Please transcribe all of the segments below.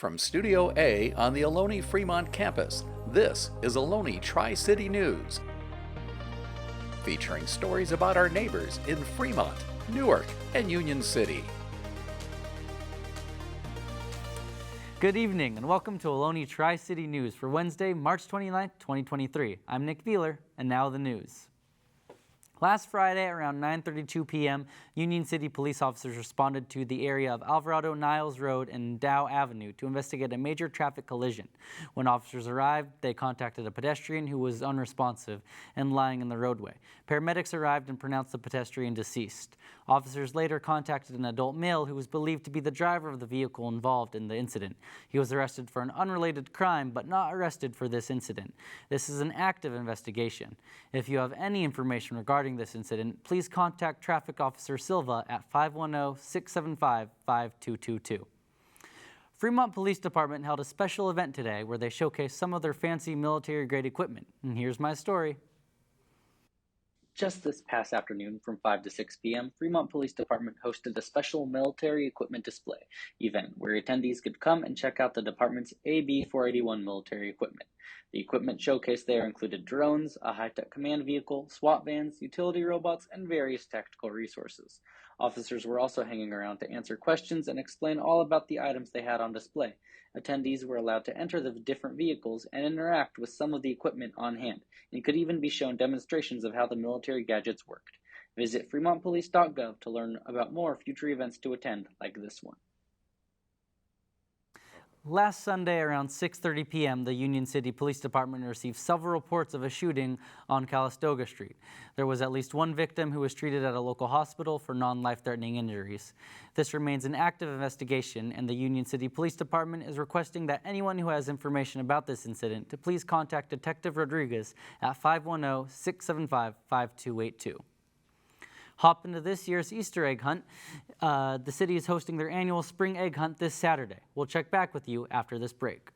From Studio A on the Ohlone Fremont campus, this is Ohlone Tri-City News, featuring stories about our neighbors in Fremont, Newark, and Union City. Good evening and welcome to Ohlone Tri-City News for Wednesday, March 29th, 2023. I'm Nick Wheeler, and now the news. Last Friday around 9:32 p.m., Union City police officers responded to the area of Alvarado Niles Road and Dow Avenue to investigate a major traffic collision. When officers arrived, they contacted a pedestrian who was unresponsive and lying in the roadway. Paramedics arrived and pronounced the pedestrian deceased. Officers later contacted an adult male who was believed to be the driver of the vehicle involved in the incident. He was arrested for an unrelated crime, but not arrested for this incident. This is an active investigation. If you have any information regarding this incident, please contact Traffic Officer Silva at 510-675-5222. Fremont Police Department held a special event today where they showcased some of their fancy military-grade equipment. And here's my story. Just this past afternoon from 5 to 6 p.m., Fremont Police Department hosted a special military equipment display event where attendees could come and check out the department's AB 481 military equipment. The equipment showcased there included drones, a high-tech command vehicle, SWAT vans, utility robots, and various tactical resources. Officers were also hanging around to answer questions and explain all about the items they had on display. Attendees were allowed to enter the different vehicles and interact with some of the equipment on hand, and could even be shown demonstrations of how the military gadgets worked. Visit fremontpolice.gov to learn about more future events to attend like this one. Last Sunday around 6:30 p.m., the Union City Police Department received several reports of a shooting on Calistoga Street. There was at least one victim who was treated at a local hospital for non-life-threatening injuries. This remains an active investigation, and the Union City Police Department is requesting that anyone who has information about this incident to please contact Detective Rodriguez at 510-675-5282. Hop into this year's Easter egg hunt. The city is hosting their annual spring egg hunt this Saturday. We'll check back with you after this break.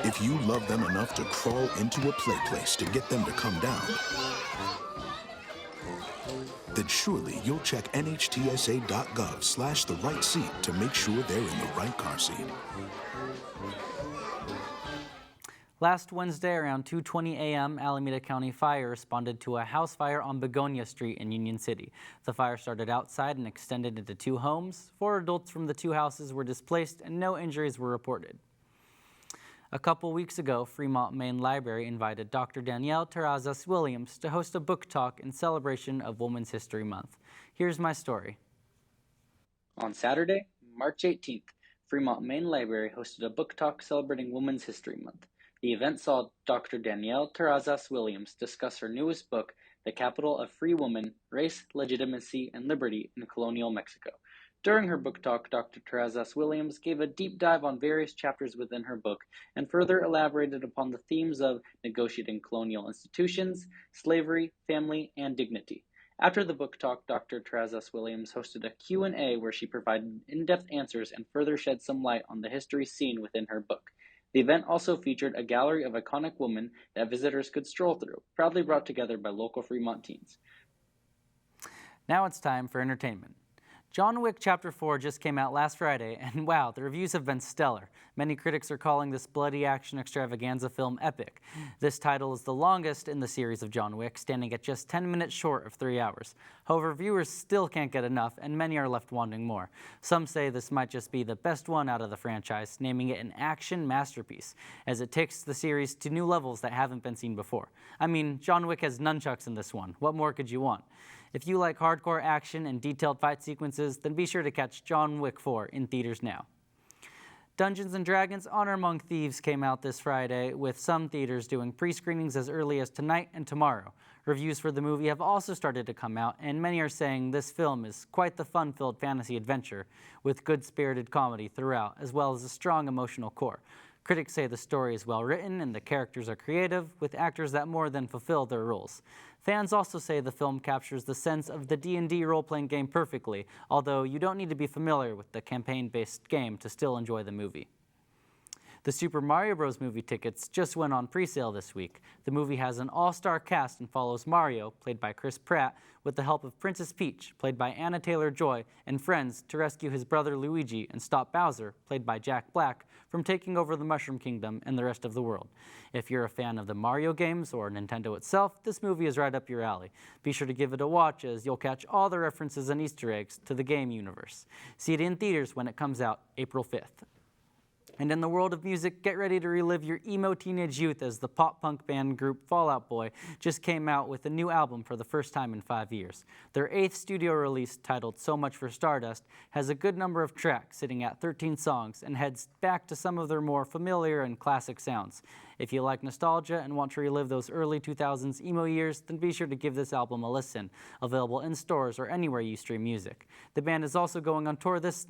If you love them enough to crawl into a play place to get them to come down, then surely you'll check nhtsa.gov/the-right seat to make sure they're in the right car seat. Last Wednesday around 2:20 a.m., Alameda County Fire responded to a house fire on Begonia Street in Union City. The fire started outside and extended into two homes. 4 adults from the 2 houses were displaced and no injuries were reported. A couple weeks ago, Fremont Main Library invited Dr. Danielle Terrazas Williams to host a book talk in celebration of Women's History Month. Here's my story. On Saturday, March 18th, Fremont Main Library hosted a book talk celebrating Women's History Month. The event saw Dr. Danielle Terrazas Williams discuss her newest book, The Capital of Free Women, Race, Legitimacy, and Liberty in Colonial Mexico. During her book talk, Dr. Terrazas Williams gave a deep dive on various chapters within her book and further elaborated upon the themes of negotiating colonial institutions, slavery, family, and dignity. After the book talk, Dr. Terrazas Williams hosted a Q&A where she provided in-depth answers and further shed some light on the history seen within her book. The event also featured a gallery of iconic women that visitors could stroll through, proudly brought together by local Fremont teens. Now it's time for entertainment. John Wick Chapter 4 just came out last Friday, and wow, the reviews have been stellar. Many critics are calling this bloody action extravaganza film epic. This title is the longest in the series of John Wick, standing at just 10 minutes short of 3 hours. However, viewers still can't get enough, and many are left wanting more. Some say this might just be the best one out of the franchise, naming it an action masterpiece, as it takes the series to new levels that haven't been seen before. I mean, John Wick has nunchucks in this one. What more could you want? If you like hardcore action and detailed fight sequences, then be sure to catch John Wick 4 in theaters now. Dungeons & Dragons Honor Among Thieves came out this Friday, with some theaters doing pre-screenings as early as tonight and tomorrow. Reviews for the movie have also started to come out, and many are saying this film is quite the fun-filled fantasy adventure, with good-spirited comedy throughout, as well as a strong emotional core. Critics say the story is well written and the characters are creative, with actors that more than fulfill their roles. Fans also say the film captures the sense of the D&D role-playing game perfectly, although you don't need to be familiar with the campaign-based game to still enjoy the movie. The Super Mario Bros. Movie tickets just went on pre-sale this week. The movie has an all-star cast and follows Mario, played by Chris Pratt, with the help of Princess Peach, played by Anna Taylor-Joy, and friends to rescue his brother Luigi and stop Bowser, played by Jack Black, from taking over the Mushroom Kingdom and the rest of the world. If you're a fan of the Mario games or Nintendo itself, this movie is right up your alley. Be sure to give it a watch, as you'll catch all the references and Easter eggs to the game universe. See it in theaters when it comes out April 5th. And in the world of music, get ready to relive your emo teenage youth, as the pop-punk band group Fall Out Boy just came out with a new album for the first time in 5 years. Their 8th studio release, titled So Much for Stardust, has a good number of tracks, sitting at 13 songs, and heads back to some of their more familiar and classic sounds. If you like nostalgia and want to relive those early 2000s emo years, then be sure to give this album a listen, available in stores or anywhere you stream music. The band is also going on tour this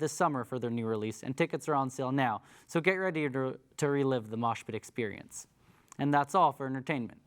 summer for their new release, and tickets are on sale now, so get ready to relive the mosh pit experience. And that's all for entertainment.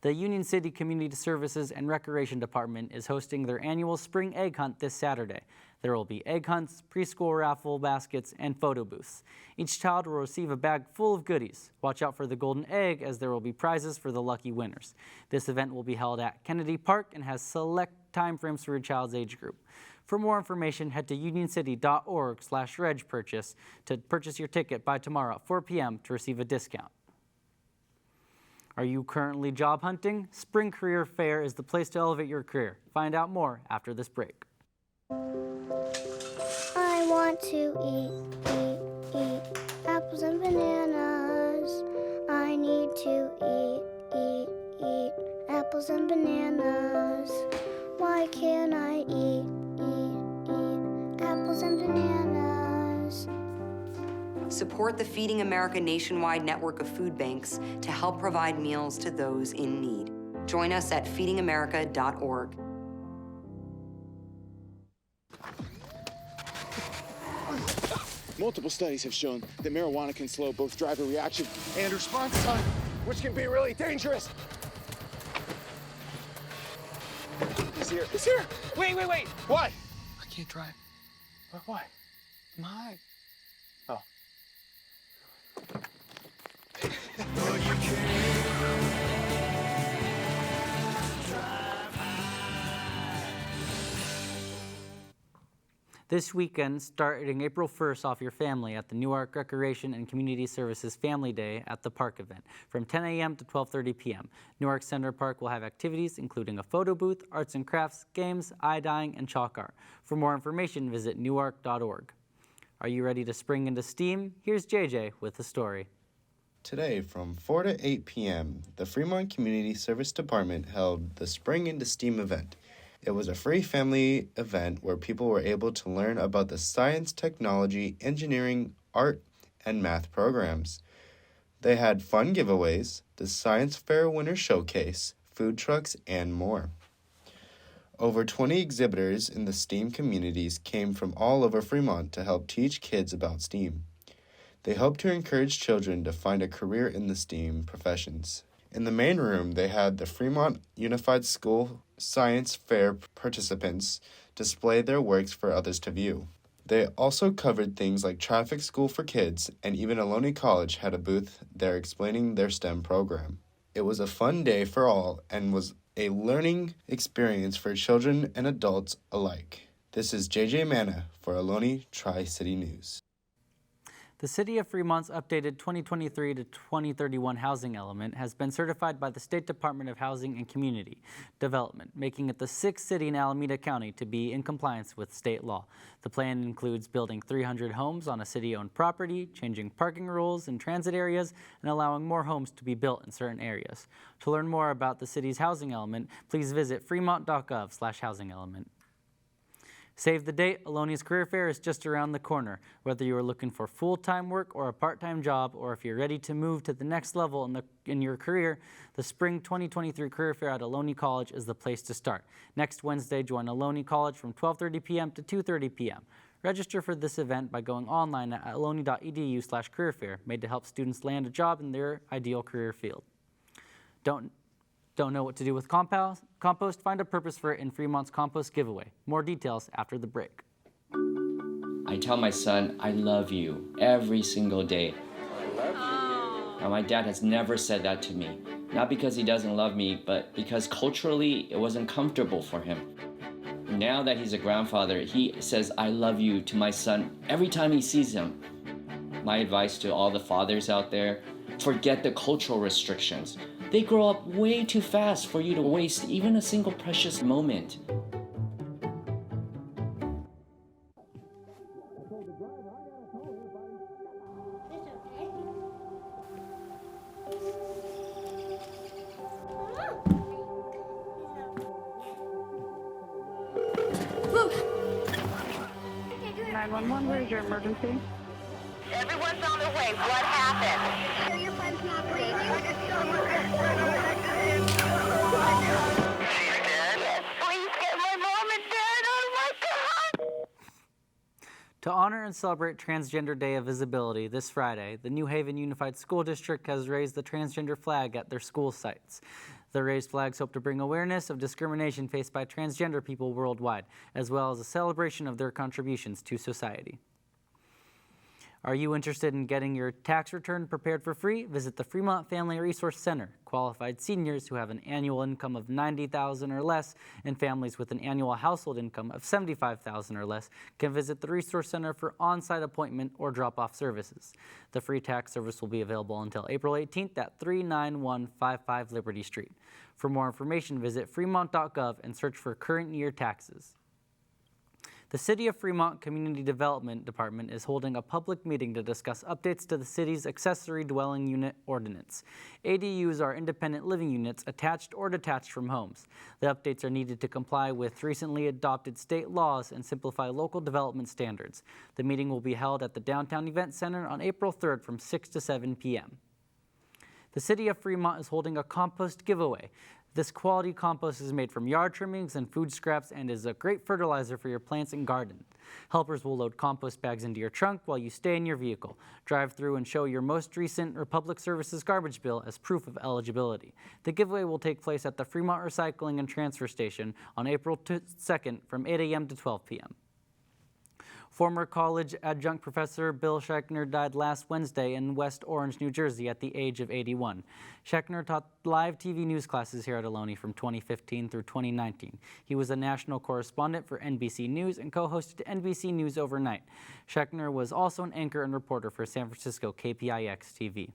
The Union City Community Services and Recreation Department is hosting their annual spring egg hunt this Saturday. There will be egg hunts, preschool raffle baskets, and photo booths. Each child will receive a bag full of goodies. Watch out for the golden egg, as there will be prizes for the lucky winners. This event will be held at Kennedy Park and has select time frames for your child's age group. For more information, head to unioncity.org/reg purchase to purchase your ticket by tomorrow at 4 p.m. to receive a discount. Are you currently job hunting? Spring Career Fair is the place to elevate your career. Find out more after this break. I want to eat apples and bananas. I need to eat apples and bananas. Why can't I eat apples and bananas? Support the Feeding America nationwide network of food banks to help provide meals to those in need. Join us at feedingamerica.org. Multiple studies have shown that marijuana can slow both driver reaction and response time, which can be really dangerous. He's here. He's here. Wait. What? I can't drive. Why? My. Oh. This weekend, starting April 1st, off your family at the Newark Recreation and Community Services Family Day at the Park event from 10 a.m. to 12:30 p.m. Newark Center Park will have activities including a photo booth, arts and crafts, games, eye dyeing, and chalk art. For more information, visit newark.org. Are you ready to spring into STEAM? Here's JJ with the story. Today, from 4 to 8 p.m., the Fremont Community Service Department held the Spring into STEAM event. It was a free family event where people were able to learn about the science, technology, engineering, art, and math programs. They had fun giveaways, the science fair winner showcase, food trucks, and more. Over 20 exhibitors in the STEAM communities came from all over Fremont to help teach kids about STEAM. They hope to encourage children to find a career in the STEAM professions. In the main room, they had the Fremont Unified School Science Fair participants display their works for others to view. They also covered things like traffic school for kids, and even Ohlone College had a booth there explaining their STEM program. It was a fun day for all and was a learning experience for children and adults alike. This is JJ Manna for Ohlone Tri-City News. The City of Fremont's updated 2023 to 2031 housing element has been certified by the State Department of Housing and Community Development, making it the 6th city in Alameda County to be in compliance with state law. The plan includes building 300 homes on a city-owned property, changing parking rules in transit areas, and allowing more homes to be built in certain areas. To learn more about the city's housing element, please visit fremont.gov/housing element. Save the date, Ohlone's Career Fair is just around the corner. Whether you are looking for full-time work or a part-time job, or if you're ready to move to the next level in your career, the Spring 2023 Career Fair at Ohlone College is the place to start. Next Wednesday, join Ohlone College from 12:30 p.m. to 2:30 p.m. Register for this event by going online at ohlone.edu/careerfair, made to help students land a job in their ideal career field. Don't know what to do with compost? Find a purpose for it in Fremont's compost giveaway. More details after the break. I tell my son, I love you every single day. I love you. Now, my dad has never said that to me. Not because he doesn't love me, but because culturally it wasn't comfortable for him. Now that he's a grandfather, he says, I love you to my son every time he sees him. My advice to all the fathers out there, forget the cultural restrictions. They grow up way too fast for you to waste even a single precious moment. Where's your emergency? Everyone's on their way. What happened? She's dead? Yes, please get my mom and dad. Oh my God! To honor and celebrate Transgender Day of Visibility this Friday, the New Haven Unified School District has raised the transgender flag at their school sites. The raised flags hope to bring awareness of discrimination faced by transgender people worldwide, as well as a celebration of their contributions to society. Are you interested in getting your tax return prepared for free? Visit the Fremont Family Resource Center. Qualified seniors who have an annual income of $90,000 or less and families with an annual household income of $75,000 or less can visit the Resource Center for on-site appointment or drop-off services. The free tax service will be available until April 18th at 39155 Liberty Street. For more information, visit fremont.gov and search for current year taxes. The City of Fremont Community Development Department is holding a public meeting to discuss updates to the city's accessory dwelling unit ordinance. ADUs are independent living units attached or detached from homes. The updates are needed to comply with recently adopted state laws and simplify local development standards. The meeting will be held at the Downtown Event Center on April 3rd from 6 to 7 p.m. The City of Fremont is holding a compost giveaway. This quality compost is made from yard trimmings and food scraps and is a great fertilizer for your plants and garden. Helpers will load compost bags into your trunk while you stay in your vehicle. Drive through and show your most recent Republic Services garbage bill as proof of eligibility. The giveaway will take place at the Fremont Recycling and Transfer Station on April 2nd from 8 a.m. to 12 p.m. Former college adjunct professor Bill Schechner died last Wednesday in West Orange, New Jersey at the age of 81. Schechner taught live TV news classes here at Ohlone from 2015 through 2019. He was a national correspondent for NBC News and co-hosted NBC News Overnight. Schechner was also an anchor and reporter for San Francisco KPIX TV.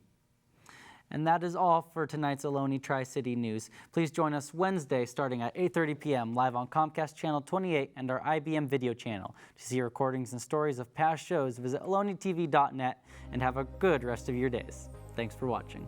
And that is all for tonight's Ohlone Tri-City News. Please join us Wednesday starting at 8:30 p.m. live on Comcast Channel 28 and our IBM video channel. To see recordings and stories of past shows, visit ohlonetv.net and have a good rest of your days. Thanks for watching.